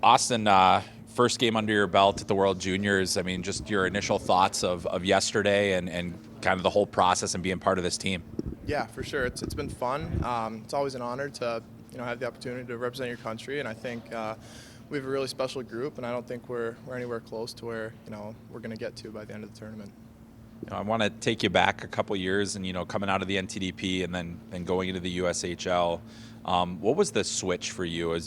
Austin, first game under your belt at the World Juniors. I mean, just your initial thoughts of yesterday and kind of the whole process and being part of this team. Yeah, for sure. It's been fun. It's always an honor to have the opportunity to represent your country, and I think we have a really special group, and I don't think we're anywhere close to where we're going to get to by the end of the tournament. I want to take you back a couple years, and coming out of the NTDP and then going into the USHL. What was the switch for you?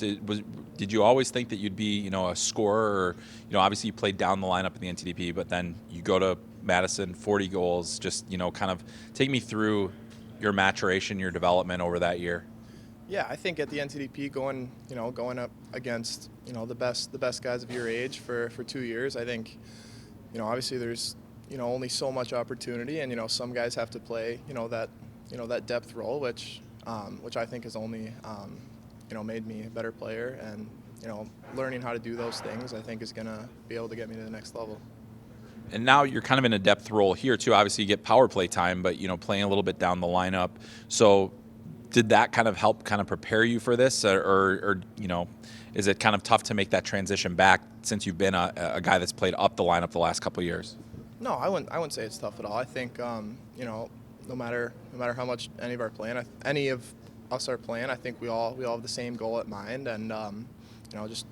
Did you always think that you'd be a scorer? Or, obviously you played down the lineup in the NTDP, but then you go to Madison, 40 goals. Just kind of take me through your maturation, your development over that year. Yeah, I think at the NTDP, going up against the best guys of your age for 2 years, I think obviously there's only so much opportunity, and some guys have to play that depth role, which I think has only made me a better player, and learning how to do those things I think is gonna be able to get me to the next level. And now you're kind of in a depth role here too. Obviously you get power play time, but playing a little bit down the lineup. So did that kind of help kind of prepare you for this, or is it kind of tough to make that transition back since you've been a guy that's played up the lineup the last couple of years? No, I wouldn't say it's tough at all. I think no matter how much any of us are playing, I think we all have the same goal at mind, and just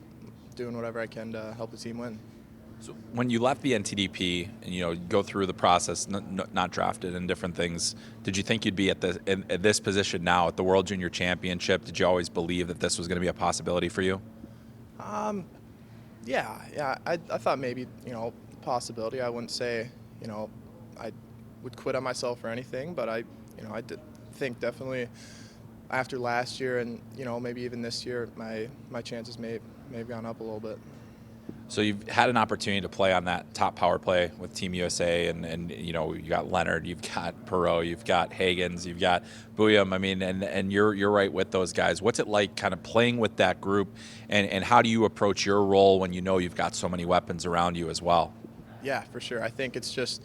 doing whatever I can to help the team win. So when you left the NTDP and go through the process, not drafted and different things, did you think you'd be at this position now at the World Junior Championship? Did you always believe that this was going to be a possibility for you? Yeah. I thought maybe possibility. I wouldn't say I would quit on myself or anything, but I did think definitely after last year and maybe even this year my chances may have gone up a little bit. So you've had an opportunity to play on that top power play with Team USA, and you got Leonard, you've got Perreault, you've got Hagens, you've got Bouillon. I mean, and you're right with those guys. What's it like kind of playing with that group, and how do you approach your role when you've got so many weapons around you as well? Yeah, for sure. I think it's just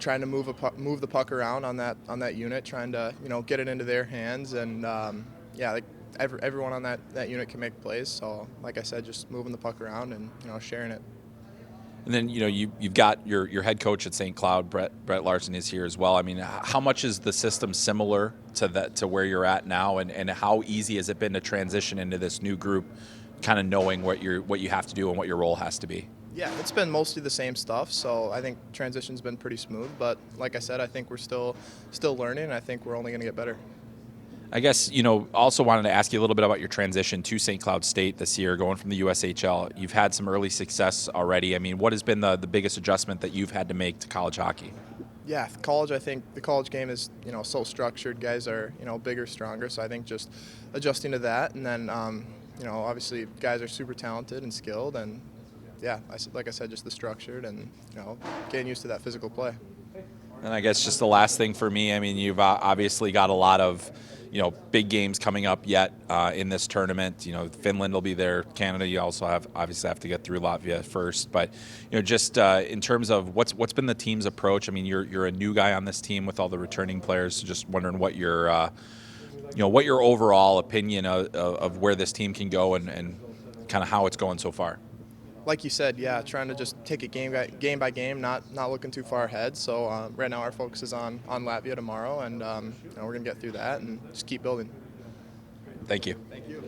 trying to move the puck around on that unit, trying to get it into their hands, and everyone on that unit can make plays. So, like I said, just moving the puck around and sharing it. And then you've got your head coach at St. Cloud, Brett Larson, is here as well. I mean, how much is the system similar to where you're at now, and how easy has it been to transition into this new group, kind of knowing what you have to do and what your role has to be? Yeah, it's been mostly the same stuff, so I think transition's been pretty smooth. But like I said, I think we're still learning, and I think we're only going to get better. I guess, also wanted to ask you a little bit about your transition to St. Cloud State this year, going from the USHL. You've had some early success already. I mean, what has been the biggest adjustment that you've had to make to college hockey? Yeah, college, I think the college game is, so structured. Guys are, bigger, stronger. So I think just adjusting to that. And then, obviously guys are super talented and skilled. And, yeah, like I said, just the structured and, getting used to that physical play. And I guess just the last thing for me, I mean, you've obviously got a lot of big games coming up yet in this tournament. Finland will be there. Canada, you also obviously have to get through Latvia first. But just in terms of what's been the team's approach. I mean, you're a new guy on this team with all the returning players. So just wondering what your what your overall opinion of where this team can go and kind of how it's going so far. Like you said, yeah, trying to just take it game by game, not looking too far ahead. So right now our focus is on Latvia tomorrow, and we're going to get through that and just keep building. Thank you. Thank you.